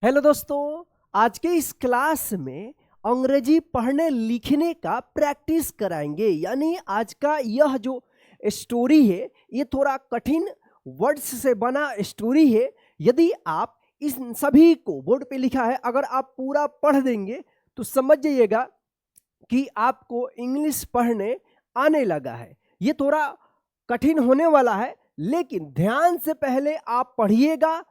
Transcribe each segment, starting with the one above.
Hello दोस्तों, आज के इस क्लास में अंग्रेजी पढ़ने लिखने का प्रैक्टिस कराएंगे। यानी आज का यह जो स्टोरी है ये थोड़ा कठिन वर्ड्स से बना स्टोरी है। यदि आप इस सभी को बोर्ड पे लिखा है अगर आप पूरा पढ़ देंगे तो समझ जाइएगा कि आपको इंग्लिश पढ़ने आने लगा है। ये थोड़ा कठिन होने वाला है, लेकिन ध्यान से पहले आप पढ़िएगा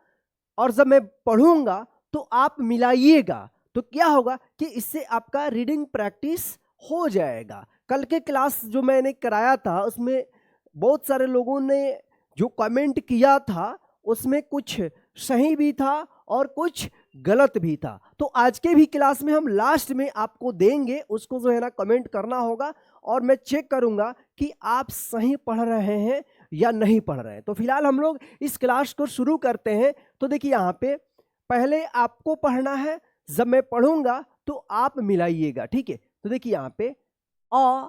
और जब मैं पढ़ूंगा तो आप मिलाइएगा, तो क्या होगा कि इससे आपका रीडिंग प्रैक्टिस हो जाएगा। कल के क्लास जो मैंने कराया था उसमें बहुत सारे लोगों ने जो कमेंट किया था उसमें कुछ सही भी था और कुछ गलत भी था। तो आज के भी क्लास में हम लास्ट में आपको देंगे, उसको जो है ना कमेंट करना होगा और मैं चेक करूंगा कि आप सही पढ़ रहे हैं या नहीं पढ़ रहे हैं। तो फिलहाल हम लोग इस क्लास को शुरू करते हैं। तो देखिए यहाँ पे पहले आपको पढ़ना है, जब मैं पढ़ूंगा तो आप मिलाइएगा, ठीक है। तो देखिए यहाँ पे a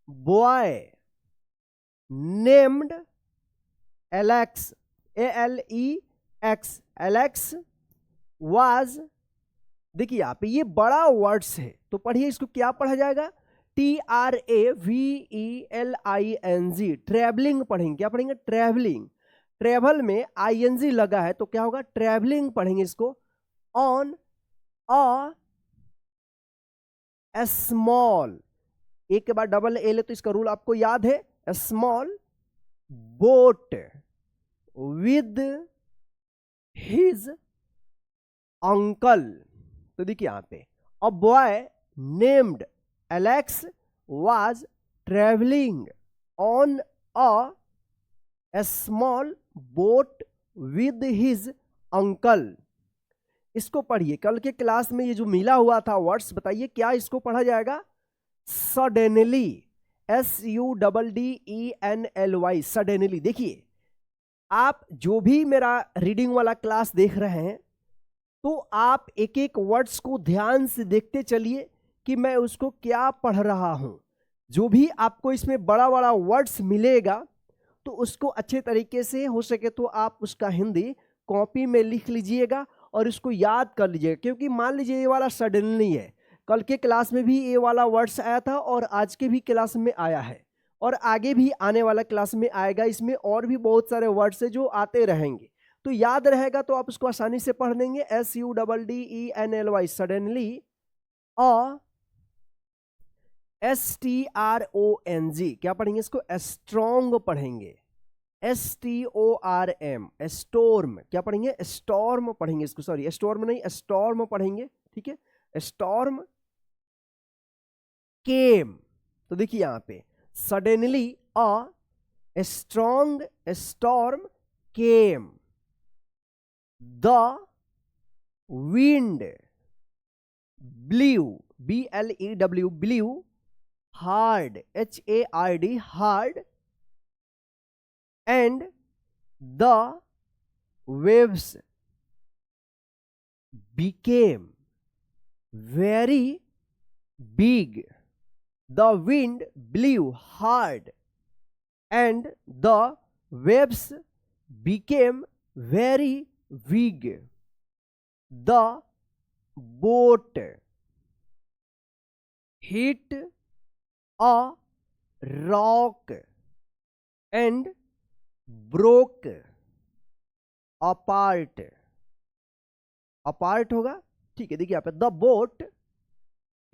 boy named Alex, ALEX, Alex was. देखिए यहाँ पे ये बड़ा वर्ड्स है तो पढ़िए इसको, क्या पढ़ा जाएगा? TRAVELING, ट्रेवलिंग पढ़ेंगे। क्या पढ़ेंगे? ट्रेवलिंग। ट्रेवल में ING लगा है तो क्या होगा? ट्रेवलिंग पढ़ेंगे इसको। ऑन अ स्मॉल, एक के बाद डबल एल है तो इसका रूल आपको याद है। Small boat with his uncle. तो देखिए यहां पे a boy named Alex was travelling on a small boat with his uncle. इसको पढ़िए, कल के क्लास में ये जो मिला हुआ था वर्ड्स, बताइए क्या इसको पढ़ा जाएगा? Suddenly, SUDDENLY, suddenly. देखिए आप जो भी मेरा रीडिंग वाला क्लास देख रहे हैं तो आप एक एक वर्ड्स को ध्यान से देखते चलिए कि मैं उसको क्या पढ़ रहा हूं। जो भी आपको इसमें बड़ा बड़ा वर्ड्स मिलेगा तो उसको अच्छे तरीके से हो सके तो आप उसका हिंदी कॉपी में लिख लीजिएगा और इसको याद कर लीजिएगा। क्योंकि मान लीजिए ये वाला सडनली है, कल के क्लास में भी ये वाला वर्ड्स आया था और आज के भी क्लास में आया है और आगे भी आने वाला क्लास में आएगा। इसमें और भी बहुत सारे वर्ड्स है जो आते रहेंगे, तो याद रहेगा तो आप उसको आसानी से पढ़ देंगे। SUDDENLY, suddenly. अ STRONG, क्या पढ़ेंगे इसको? स्ट्रॉन्ग पढ़ेंगे। STORM, storm. क्या पढ़ेंगे? स्टॉर्म पढ़ेंगे इसको, सॉरी स्टोर्म नहीं, स्टॉर्म पढ़ेंगे, ठीक है। स्टॉर्म केम। तो देखिए यहां पे suddenly a strong storm came, the wind blew, BLEW, blew hard, HARD, hard, and the waves became very big. The wind blew hard and the waves became very big. The boat hit a rock and broke apart. Apart होगा, ठीक है। देखिए यहाँ पे the boat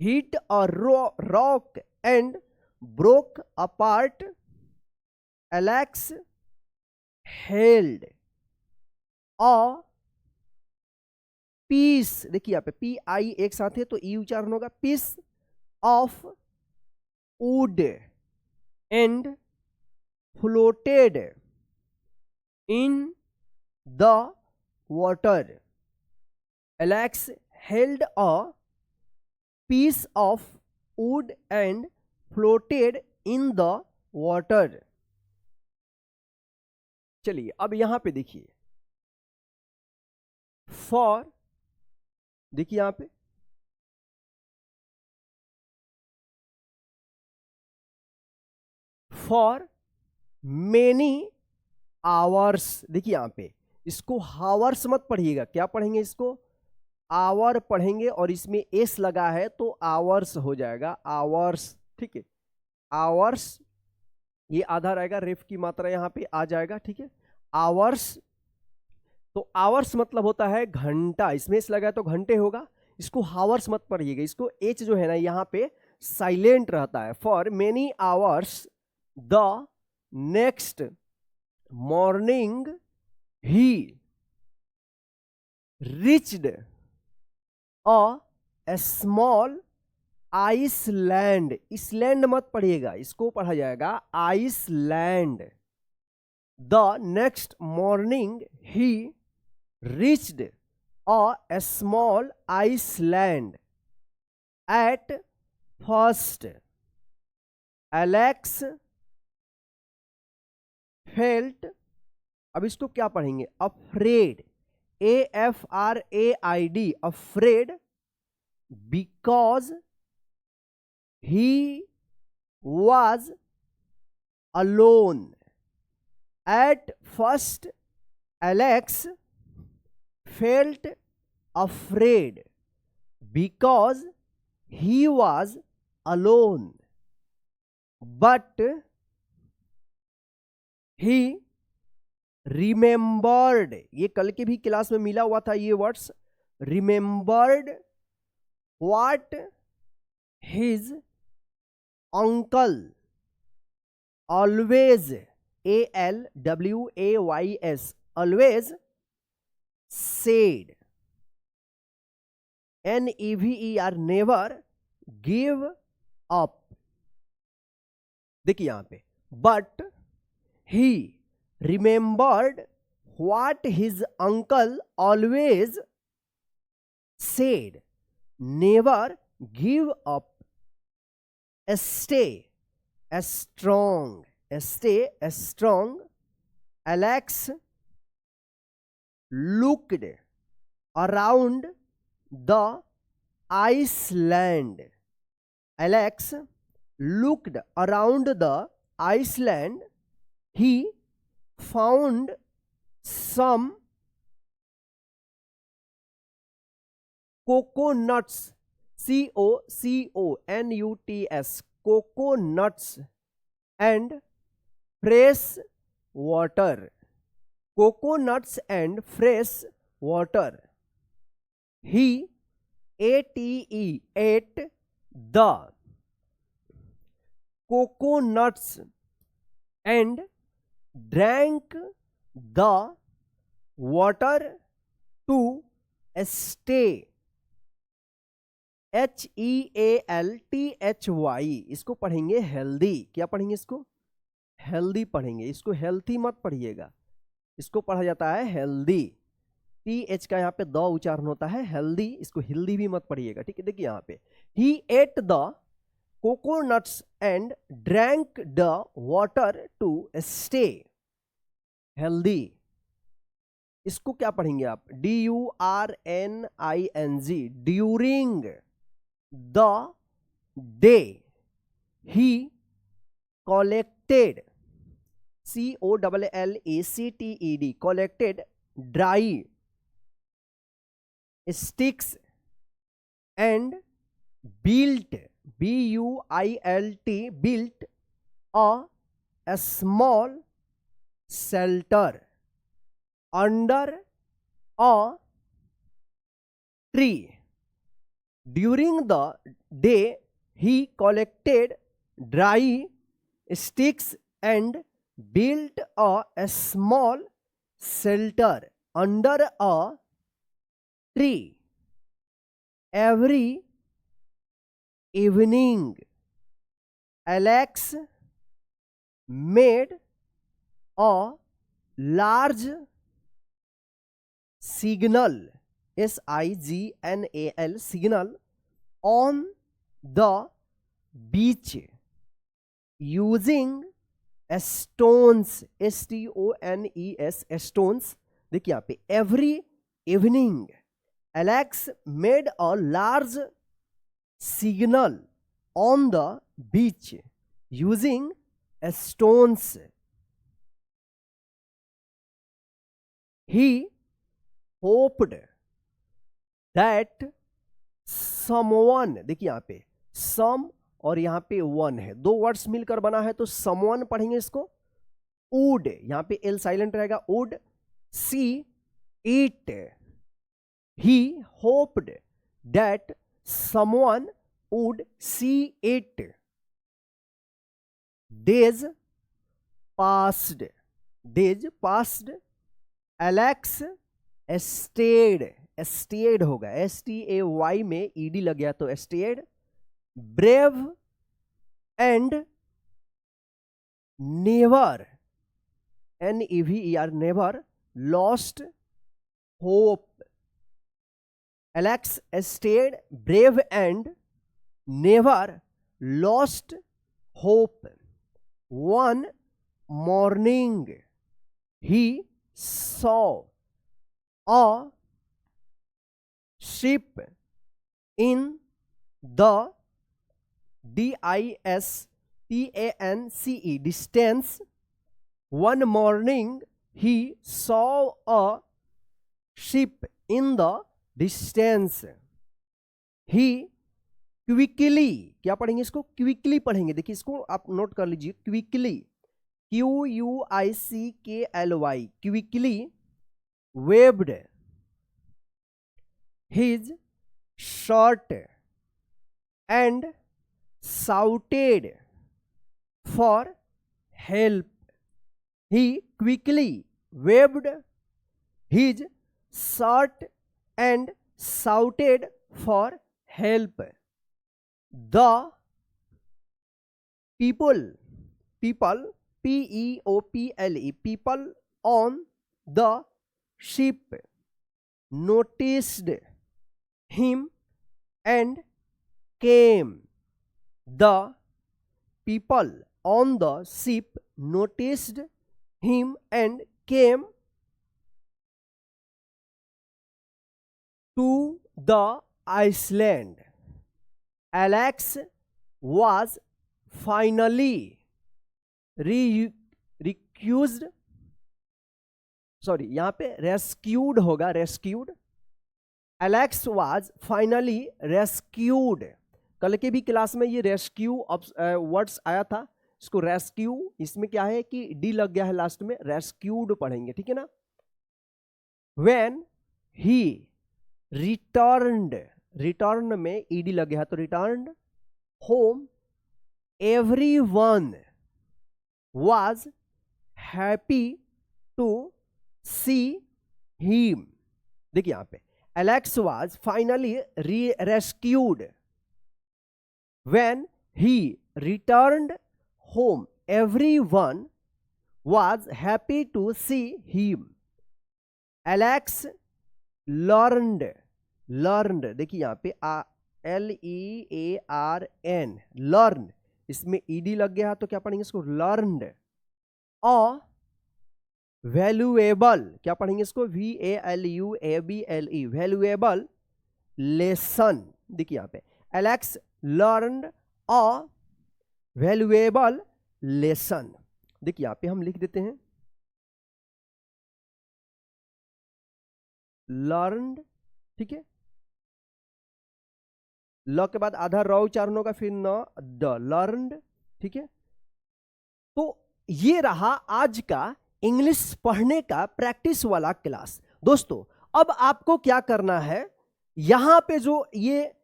hit a rock and broke apart, Alex held a piece. देखिए यहाँ पे PI एक साथ है तो ई उच्चारण होगा, piece of wood and floated in the water. Alex held a piece of wood and floated in the water। चलिए अब यहां पे देखिए फॉर, देखिए यहां पे फॉर मेनी आवर्स। देखिए यहां पे इसको हावर्स मत पढ़िएगा, क्या पढ़ेंगे इसको? आवर पढ़ेंगे और इसमें एस लगा है तो आवर्स हो जाएगा, आवर्स, ठीक है। आवर्स, ये आधा रहेगा, रेफ की मात्रा यहां पे आ जाएगा, ठीक है। आवर्स, तो आवर्स मतलब होता है घंटा, इसमें एस लगा है तो घंटे होगा। इसको हावर्स मत पढ़िएगा, इसको एच जो है ना यहाँ पे साइलेंट रहता है। For many hours the next morning he reached a small island, island मत पढ़िएगा, इसको पढ़ा जाएगा island. The next morning he reached a small island. At first Alex felt, अब इसको क्या पढ़ेंगे, afraid, AFRAID, afraid, because he was alone. At first Alex felt afraid because he was alone, but he remembered, ये कल के भी class में मिला हुआ था ये words, remembered what his uncle always, ALWAYS, always said, NEVER, never give up। देखिए यहां पे, but he remembered what his uncle always said, never give up, stay strong, stay strong। Alex looked around the Iceland. Alex looked around the Iceland. He found some coconuts, COCONUTS, coconuts, and fresh water, coconuts and fresh water। He ate the coconuts and drank the water to stay, HEALTHY, इसको पढ़ेंगे healthy. क्या पढ़ेंगे इसको, healthy पढ़ेंगे, इसको healthy मत पढ़िएगा, इसको पढ़ा जाता है हेल्दी। TH का यहाँ पे द उच्चारण होता है हेल्दी, इसको हिल्दी भी मत पढ़िएगा, ठीक है। देखिए यहाँ पे, he ate the coconuts and drank the water to stay healthy. इसको क्या पढ़ेंगे आप, DURNING, during the day he collected, COLLACTED, collected dry sticks and built, BUILT, built a small shelter under a tree। During the day he collected dry sticks and built a small shelter under a tree। Every evening Alex made a large signal, SIGNAL, signal on the beach using stones, STONES, stones। देखिए यहाँ पे, every evening Alex made a large signal on the beach using stones। He hoped that someone, देखिए यहाँ पे सम और यहाँ पे one है, दो वर्ड्स मिलकर बना है तो समवन पढ़ेंगे इसको। वुड, यहाँ पे एल साइलेंट रहेगा, would see it, he hoped that someone would see it. Days passed, days passed, Alex stayed, stayed होगा, STAY में ED लग गया तो stayed. Brave and never, NEVER, never lost hope. Alex stayed, brave and never lost hope. One morning he saw a ship in the DISTANCE distance. One morning he saw a ship in the distance. He quickly, क्या पढ़ेंगे इसको? Quickly पढ़ेंगे, देखिए इसको आप note कर लीजिए, quickly, QUICKLY, quickly waved his shirt and shouted for help. He quickly waved his shirt and shouted for help. The people, PEOPLE, people on the ship noticed him and came. The people on the ship noticed him and came to the island. Alex was finally recused, sorry यहाँ पे rescued होगा, rescued. Alex was finally rescued, कल के भी class में ये rescue words आया था, इसको रेस्क्यू, इसमें क्या है कि डी लग गया है लास्ट में, रेस्क्यूड पढ़ेंगे, ठीक है ना। व्हेन ही रिटर्न्ड, रिटर्न में ईडी लग गया है तो returned home, everyone was happy to see him. देखिए यहां पे Alex was finally rescued, when he returned home everyone was happy to see him. Alex learned, learned देखिए यहां पे LEARN, लर्न, इसमें ईडी लग गया तो क्या पढ़ेंगे इसको? लर्नड। अ वैल्यूएबल, क्या पढ़ेंगे इसको? VALUABLE, valuable lesson. देखिए यहां पे Alex learned a valuable lesson. देखिए यहां पे हम लिख देते हैं लर्नड, ठीक है, ल के बाद आधा रॉ उच्चारण होगा, फिर न द, लर्नड, ठीक है। तो ये रहा आज का इंग्लिश पढ़ने का प्रैक्टिस वाला क्लास। दोस्तों अब आपको क्या करना है, यहां पे जो ये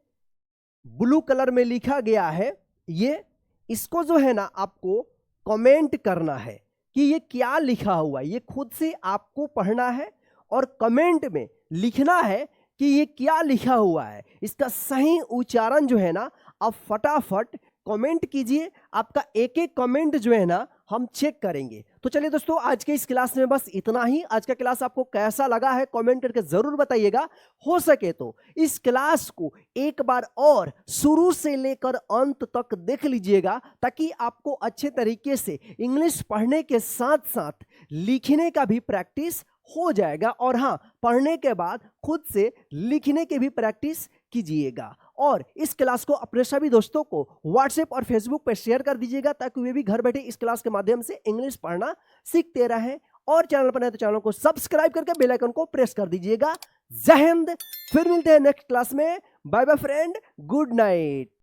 ब्लू कलर में लिखा गया है, ये इसको जो है ना आपको कमेंट करना है कि ये क्या लिखा हुआ है, ये खुद से आपको पढ़ना है और कमेंट में लिखना है कि ये क्या लिखा हुआ है। इसका सही उच्चारण जो है ना आप फटाफट कमेंट कीजिए, आपका एक एक कमेंट जो है ना हम चेक करेंगे। तो चलिए दोस्तों आज के इस क्लास में बस इतना ही। आज का क्लास आपको कैसा लगा है कमेंट करके जरूर बताइएगा। हो सके तो इस क्लास को एक बार और शुरू से लेकर अंत तक देख लीजिएगा, ताकि आपको अच्छे तरीके से इंग्लिश पढ़ने के साथ साथ लिखने का भी प्रैक्टिस हो जाएगा। और हाँ, पढ़ने के बाद खुद से लिखने की भी प्रैक्टिस कीजिएगा। और इस क्लास को अपने सभी दोस्तों को व्हाट्सएप और फेसबुक पर शेयर कर दीजिएगा, ताकि वे भी घर बैठे इस क्लास के माध्यम से इंग्लिश पढ़ना सीखते रहें। और चैनल पर नए तो चैनल को सब्सक्राइब करके बेल आइकन को प्रेस कर दीजिएगा। जय हिंद। फिर मिलते हैं नेक्स्ट क्लास में। Bye bye friend, good night.